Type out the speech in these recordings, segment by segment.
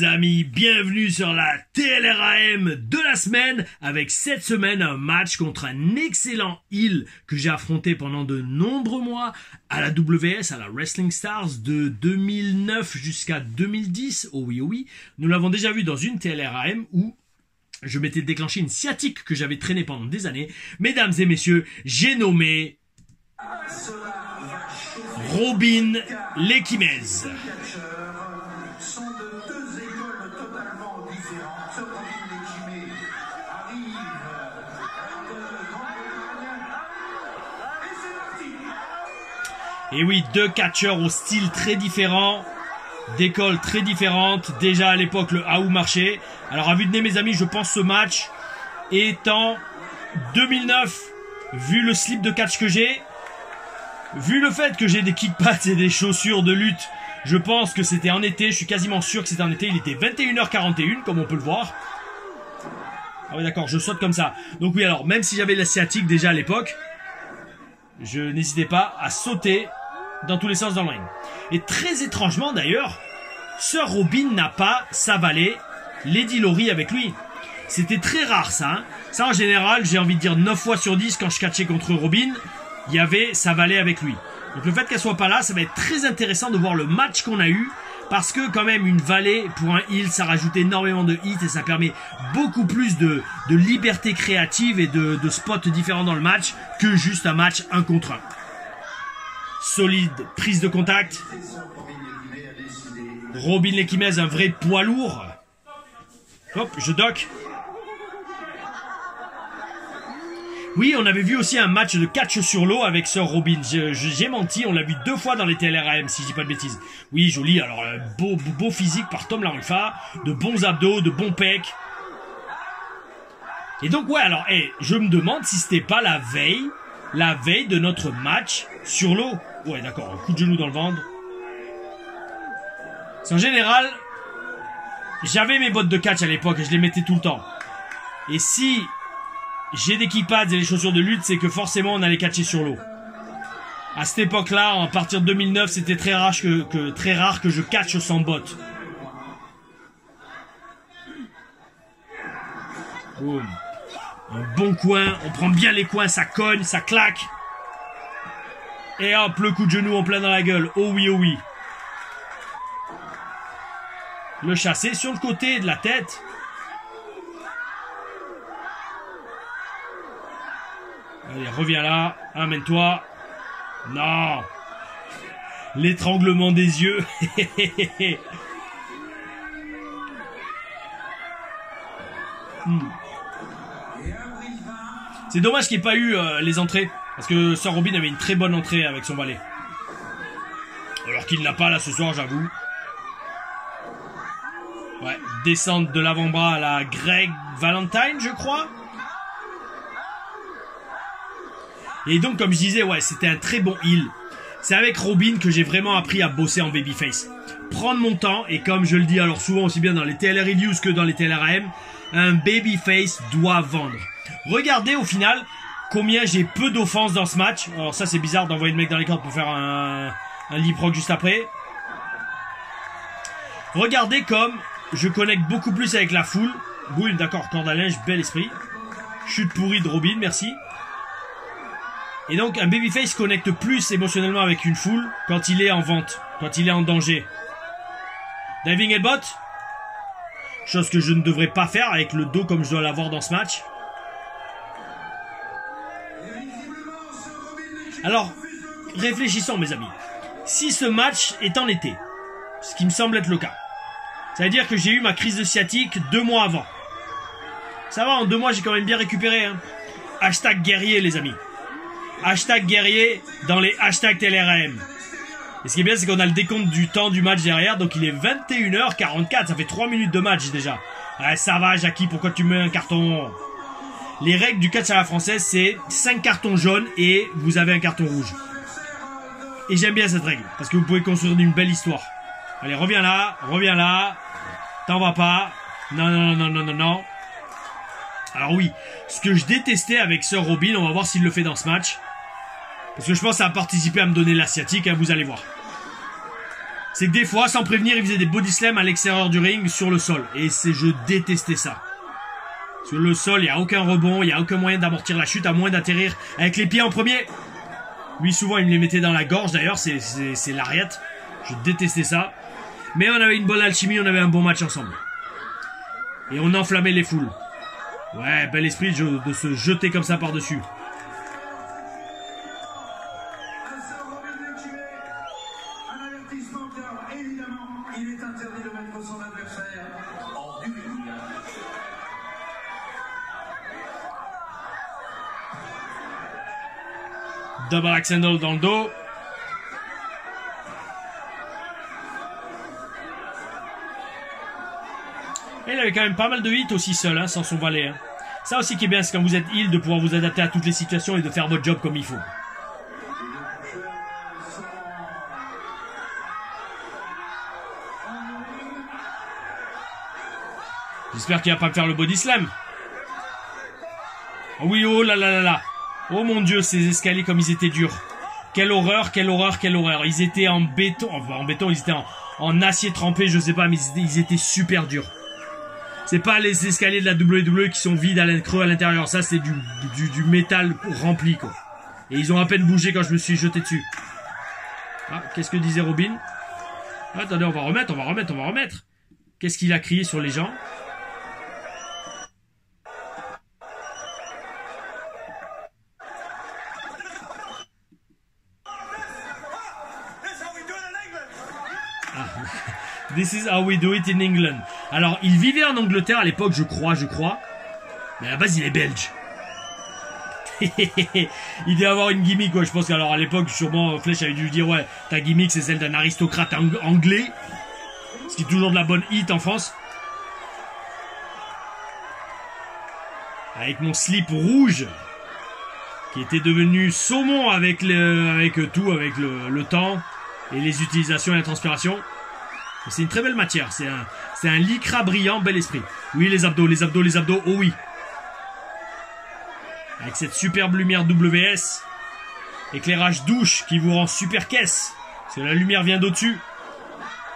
amis, bienvenue sur la TLRAM de la semaine avec cette semaine un match contre un excellent heel que j'ai affronté pendant de nombreux mois à la WS, à la Wrestling Stars de 2009 jusqu'à 2010. Oh oui, nous l'avons déjà vu dans une TLRAM où je m'étais déclenché une sciatique que j'avais traînée pendant des années. Mesdames et messieurs, j'ai nommé Robin Lekimez. Et oui, deux catcheurs au style très différent, d'écoles très différentes. Déjà à l'époque, le AU marchait. Alors à vue de nez, mes amis, je pense ce match étant 2009, vu le slip de catch que j'ai, vu le fait que j'ai des kickpads et des chaussures de lutte, je pense que c'était en été. Je suis quasiment sûr que c'était en été. Il était 21h41, comme on peut le voir. Ah oui, d'accord, je saute comme ça. Donc oui, alors, même si j'avais la sciatique déjà à l'époque, je n'hésitais pas à sauter dans tous les sens dans le ring. Et très étrangement d'ailleurs, Sir Robin n'a pas sa valet Lady Laurie avec lui. C'était très rare ça. Hein. Ça en général, j'ai envie de dire 9 fois sur 10 quand je catchais contre Robin, il y avait sa valet avec lui. Donc le fait qu'elle soit pas là, ça va être très intéressant de voir le match qu'on a eu. Parce que quand même une valet pour un heel, ça rajoute énormément de hits et ça permet beaucoup plus de liberté créative et de spots différents dans le match que juste un match 1 contre 1. Solide prise de contact. Robin Lekimez, un vrai poids lourd. Hop, je dock. Oui, on avait vu aussi un match de catch sur l'eau avec Sir Robin. J'ai menti, on l'a vu 2 fois dans les TLRAM, si je dis pas de bêtises. Oui, joli, alors beau physique par Tom Larufa, de bons abdos, de bons pecs. Et donc ouais, alors, je me demande si c'était pas la veille de notre match sur l'eau. Ouais, d'accord, un coup de genou dans le ventre. En général, j'avais mes bottes de catch à l'époque et je les mettais tout le temps. Et si j'ai des kickpads et les chaussures de lutte, c'est que forcément on allait catcher sur l'eau. À cette époque-là, à partir de 2009, c'était très rare que je catche sans bottes. Boum. Un bon coin, on prend bien les coins, ça cogne, ça claque. Et hop, le coup de genou en plein dans la gueule. Oh oui, oh oui. Le chassé sur le côté de la tête. Allez, reviens là, amène-toi. Non. L'étranglement des yeux. C'est dommage qu'il n'y ait pas eu les entrées. Parce que Sir Robin avait une très bonne entrée avec son valet. Alors qu'il n'a pas là ce soir, j'avoue. Ouais, descente de l'avant-bras à la Greg Valentine, je crois. Et donc, comme je disais, ouais, c'était un très bon heel. C'est avec Robin que j'ai vraiment appris à bosser en babyface. Prendre mon temps, et comme je le dis alors souvent aussi bien dans les TLR Reviews que dans les TLRAM, un babyface doit vendre. Regardez au final combien j'ai peu d'offenses dans ce match. Alors ça c'est bizarre d'envoyer le mec dans les cordes pour faire un leapfrog juste après. Regardez comme je connecte beaucoup plus avec la foule. Boum, d'accord, corde à linge, bel esprit. Chute pourrie de Robin, merci. Et donc un babyface connecte plus émotionnellement avec une foule quand il est en vente, quand il est en danger. Diving headbutt. Chose que je ne devrais pas faire avec le dos comme je dois l'avoir dans ce match. Alors, réfléchissons mes amis. Si ce match est en été, ce qui me semble être le cas, ça veut dire que j'ai eu ma crise de sciatique 2 mois avant. Ça va, en 2 mois j'ai quand même bien récupéré. Hein. Hashtag guerrier les amis. Hashtag guerrier dans les hashtags TLRAM. Et ce qui est bien, c'est qu'on a le décompte du temps du match derrière. Donc il est 21h44. Ça fait 3 minutes de match déjà. Ouais, ça va, Jackie, pourquoi tu mets un carton? Les règles du catch à la française, c'est 5 cartons jaunes et vous avez un carton rouge. Et j'aime bien cette règle. Parce que vous pouvez construire une belle histoire. Allez, reviens là. Reviens là. T'en vas pas. Non. Alors oui, ce que je détestais avec Sir Robin, on va voir s'il le fait dans ce match. Parce que je pense que ça a participé à me donner l'asiatique, hein, vous allez voir. c'est que des fois, sans prévenir, il faisait des body slams à l'extérieur du ring sur le sol. Et je détestais ça. Sur le sol, il n'y a aucun rebond, il n'y a aucun moyen d'amortir la chute, à moins d'atterrir avec les pieds en premier. Lui, souvent, il me les mettait dans la gorge, d'ailleurs, c'est l'ariette. Je détestais ça. Mais on avait une bonne alchimie, on avait un bon match ensemble. Et on enflammait les foules. Ouais, bel esprit de se jeter comme ça par-dessus. Double axe handle dans le dos. Et il avait quand même pas mal de hits aussi seul, hein, sans son valet. Hein. Ça aussi qui est bien, c'est quand vous êtes heal de pouvoir vous adapter à toutes les situations et de faire votre job comme il faut. J'espère qu'il va pas me faire le body slam. Oh oui, oh là là là là. Oh mon dieu, ces escaliers comme ils étaient durs. Quelle horreur, quelle horreur, quelle horreur. Ils étaient en béton, enfin en béton, ils étaient en acier trempé, je sais pas, mais ils étaient super durs. C'est pas les escaliers de la WWE qui sont vides creux à l'intérieur, ça c'est du métal rempli quoi. Et ils ont à peine bougé quand je me suis jeté dessus. Ah, qu'est-ce que disait Robin? Ah, attendez, on va remettre. Qu'est-ce qu'il a crié sur les gens? This is how we do it in England. Alors, il vivait en Angleterre à l'époque, je crois. Mais à la base, il est belge. Il devait avoir une gimmick, quoi. Je pense qu'alors à l'époque, sûrement, Flash avait dû lui dire, ouais, ta gimmick, c'est celle d'un aristocrate anglais. Ce qui est toujours de la bonne hit en France. Avec mon slip rouge, qui était devenu saumon avec le temps et les utilisations et la transpiration. C'est une très belle matière, c'est un lycra brillant, bel esprit. Oui, les abdos, oh oui. Avec cette superbe lumière WS, éclairage douche qui vous rend super caisse. Parce que la lumière vient d'au-dessus.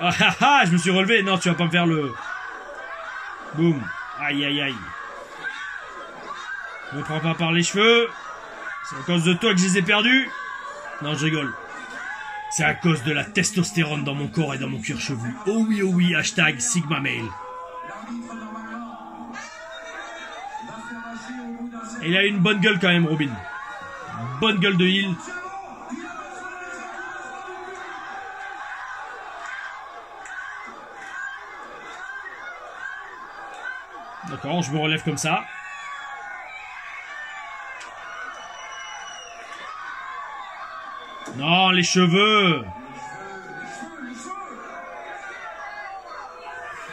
Ah ah ah, je me suis relevé, non tu vas pas me faire le... Boum, aïe aïe aïe. Ne me prends pas par les cheveux. C'est à cause de toi que je les ai perdus. Non, je rigole. C'est à cause de la testostérone dans mon corps et dans mon cuir chevelu. Oh oui, hashtag Sigma Male. Et il a une bonne gueule quand même, Robin. Une bonne gueule de heal. D'accord, je me relève comme ça. Non, les cheveux.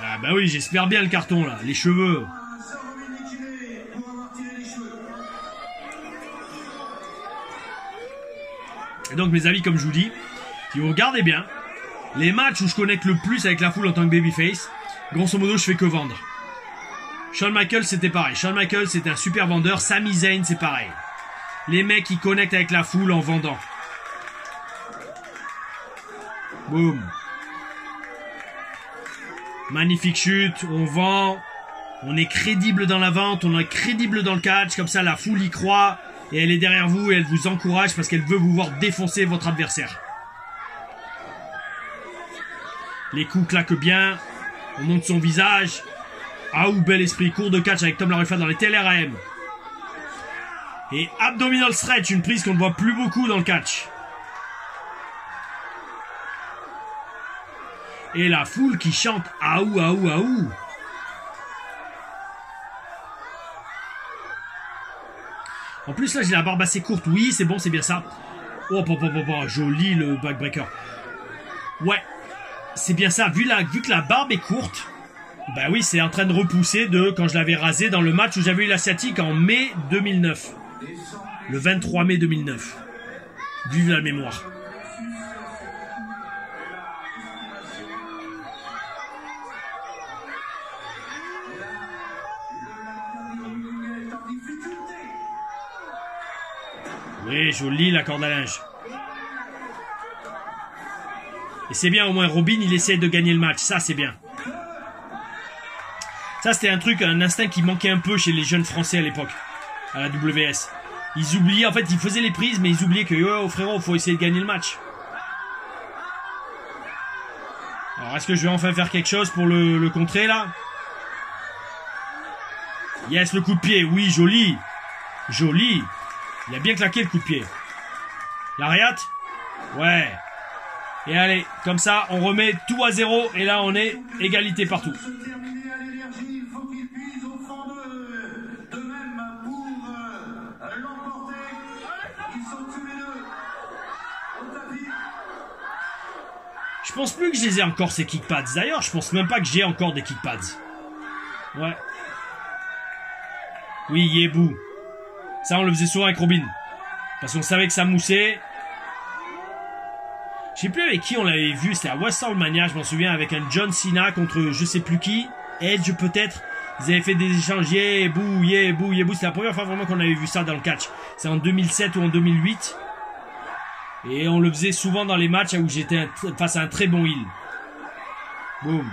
Ah bah oui, j'espère bien le carton là, les cheveux. Et donc mes amis, comme je vous dis, si vous regardez bien, les matchs où je connecte le plus avec la foule en tant que babyface, grosso modo je fais que vendre. Shawn Michaels c'était pareil, Shawn Michaels c'était un super vendeur, Sami Zayn c'est pareil. Les mecs qui connectent avec la foule en vendant. Boum. Magnifique chute, on vend, on est crédible dans la vente, on est crédible dans le catch, comme ça la foule y croit, et elle est derrière vous et elle vous encourage parce qu'elle veut vous voir défoncer votre adversaire. Les coups claquent bien, on monte son visage. Ah ou bel esprit, cours de catch avec Tom Larifa dans les TLRAM. Et abdominal stretch, une prise qu'on ne voit plus beaucoup dans le catch. Et la foule qui chante aou aou aou. En plus là j'ai la barbe assez courte. Oui c'est bon, c'est bien ça. Oh joli le backbreaker. Ouais, c'est bien ça. Vu que la barbe est courte, bah oui c'est en train de repousser de quand je l'avais rasé dans le match où j'avais eu l'asiatique en mai 2009. Le 23 mai 2009. Vive la mémoire. Oui, joli la corde à linge. Et c'est bien, au moins Robin, il essaie de gagner le match. Ça, c'est bien. Ça, c'était un truc, un instinct qui manquait un peu chez les jeunes Français à l'époque, à la WS. Ils oubliaient, en fait, ils faisaient les prises, mais ils oubliaient que, oh frérot, faut essayer de gagner le match. Alors, est-ce que je vais enfin faire quelque chose pour le contrer, là? Yes, le coup de pied. Oui, joli. Joli. Il a bien claqué, le coup de pied. L'Ariat? Ouais. Et allez, comme ça, on remet tout à 0. Et là, on est égalité partout. Je pense plus que je les ai encore ces kickpads. D'ailleurs, je pense même pas que j'ai encore des kickpads. Ouais. Oui, Yebou. Ça, on le faisait souvent avec Robin. Parce qu'on savait que ça moussait. Je sais plus avec qui on l'avait vu. C'était à WrestleMania, je m'en souviens, avec un John Cena contre je sais plus qui. Edge, peut-être. Ils avaient fait des échanges. Yebou, Yebou, Yebou. C'était la première fois vraiment qu'on avait vu ça dans le catch. C'est en 2007 ou en 2008. Et on le faisait souvent dans les matchs où j'étais face à un très bon heel. Boum.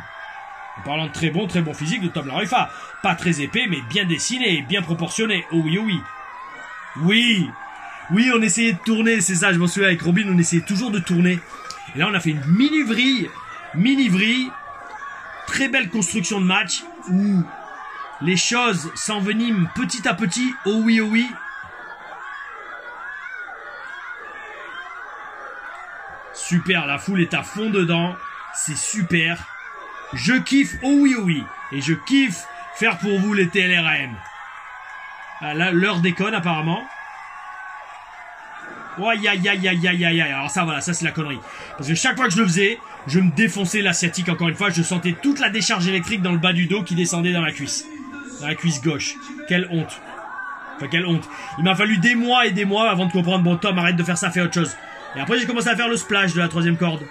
En parlant de très bon physique de Tom Larifa. Pas très épais, mais bien dessiné, bien proportionné. Oh oui, oh oui. Oui. Oui, on essayait de tourner, c'est ça, je m'en souviens avec Robin, on essayait toujours de tourner. Et là, on a fait une mini-vrille. Très belle construction de match où les choses s'enveniment petit à petit. Oh oui, oh oui. Super, la foule est à fond dedans. C'est super. Je kiffe, oh oui, oh oui. Et je kiffe faire pour vous les TLRM. Ah, là, l'heure déconne apparemment. Oh, aïe, aïe, aïe, aïe, aïe, aïe. Alors ça, voilà, ça c'est la connerie. Parce que chaque fois que je le faisais, je me défonçais l'asiatique encore une fois. Je sentais toute la décharge électrique dans le bas du dos qui descendait dans la cuisse. Dans la cuisse gauche. Quelle honte. Enfin, quelle honte. Il m'a fallu des mois et des mois avant de comprendre, bon Tom, arrête de faire ça, fais autre chose. Et après j'ai commencé à faire le splash de la 3e corde.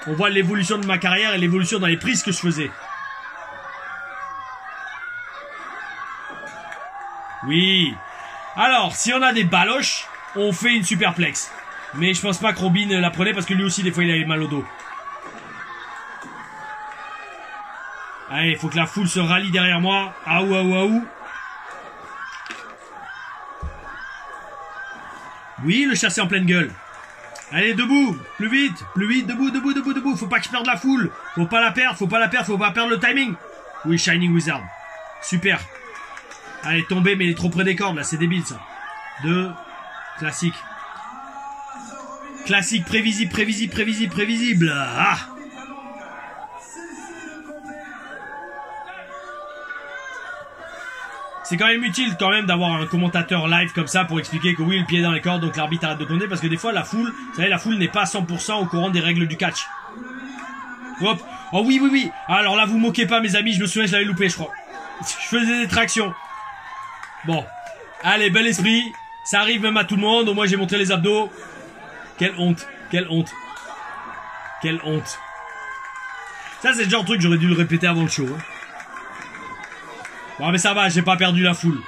On voit l'évolution de ma carrière et l'évolution dans les prises que je faisais. Oui. Alors, si on a des baloches, on fait une superplex. Mais je pense pas que Robin la prenait parce que lui aussi des fois il avait mal au dos. Allez, il faut que la foule se rallie derrière moi. Aou, aou, aou. Oui, le chasser en pleine gueule. Allez, debout, plus vite, debout, debout, debout, debout. Faut pas que je perde la foule. Faut pas la perdre, faut pas perdre le timing. Oui, Shining Wizard. Super. Allez, tomber, mais il est trop près des cordes, là, c'est débile, ça. 2, classique. Classique, prévisible. Ah. C'est quand même utile d'avoir un commentateur live comme ça pour expliquer que oui, le pied est dans les cordes, donc l'arbitre arrête de compter, parce que des fois la foule, vous savez, la foule n'est pas à 100% au courant des règles du catch. Hop. Oh oui, oui, oui. Alors là, vous moquez pas, mes amis, je me souviens, je l'avais loupé, je crois. Je faisais des tractions. Bon. Allez, bel esprit. Ça arrive même à tout le monde, au moins j'ai montré les abdos. Quelle honte. Quelle honte. Quelle honte. Ça, c'est le genre de truc, j'aurais dû le répéter avant le show. Hein. Bon, mais ça va, j'ai pas perdu la foule.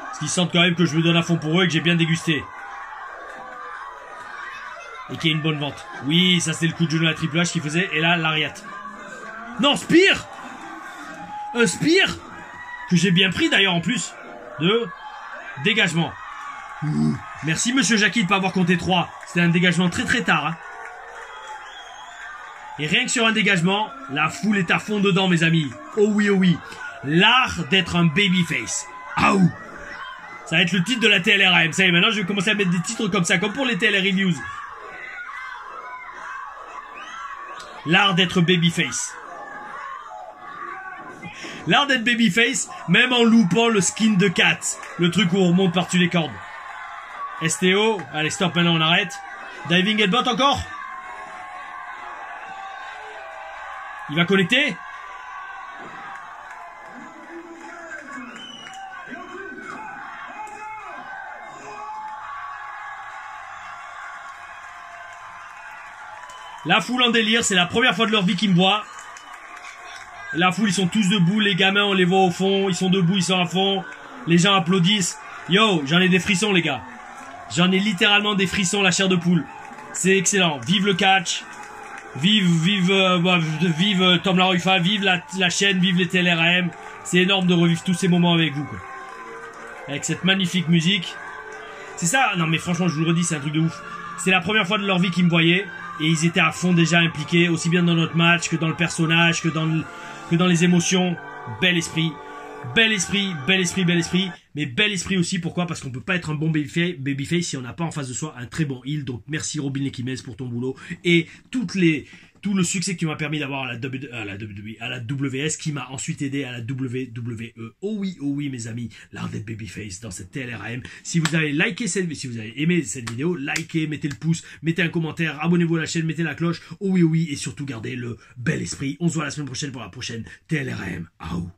Parce qu'ils sentent quand même que je me donne à fond pour eux et que j'ai bien dégusté. Et qu'il y a une bonne vente. Oui, ça c'était le coup de genou à Triple H qu'il faisait. Et là, l'Ariat. Non, Spear. Un Spear que j'ai bien pris d'ailleurs en plus. De dégagement. Ouh. Merci monsieur Jackie de pas avoir compté 3. C'était un dégagement très très tard. Hein. Et rien que sur un dégagement, la foule est à fond dedans, mes amis. Oh oui, oh oui. L'art d'être un babyface. Aouh. Ça va être le titre de la TLRM. Ça y est, maintenant je vais commencer à mettre des titres comme ça, comme pour les TLR Reviews. L'art d'être babyface. L'art d'être babyface, même en loupant le skin de Cat. Le truc où on remonte par-dessus les cordes. STO. Allez, stop, maintenant on arrête. Diving headbutt encore. Il va connecter. La foule en délire, c'est la première fois de leur vie qu'ils me voient. La foule, ils sont tous debout, les gamins, on les voit au fond, ils sont debout, ils sont à fond. Les gens applaudissent. Yo, j'en ai des frissons, les gars. J'en ai littéralement des frissons, la chair de poule. C'est excellent. Vive le catch. Vive Tom Laroifa, vive la chaîne, vive les TLRM. C'est énorme de revivre tous ces moments avec vous, quoi. Avec cette magnifique musique. C'est ça, non mais franchement, je vous le redis, c'est un truc de ouf. C'est la première fois de leur vie qu'ils me voyaient. Et ils étaient à fond déjà impliqués, aussi bien dans notre match que dans le personnage, que dans les émotions. Bel esprit. Bel esprit, bel esprit, bel esprit. Mais bel esprit aussi, pourquoi? Parce qu'on peut pas être un bon babyface si on n'a pas en face de soi un très bon heel. Donc merci Robin Lekimez pour ton boulot. Et tout le succès que tu m'as permis d'avoir à la WS, qui m'a ensuite aidé à la WWE. Oh oui mes amis, l'art d'être babyface dans cette TLRM. Si vous avez aimé cette vidéo, likez, mettez le pouce, mettez un commentaire, abonnez-vous à la chaîne, mettez la cloche. Oh oui, et surtout gardez le bel esprit. On se voit la semaine prochaine pour la prochaine TLRM. Aou.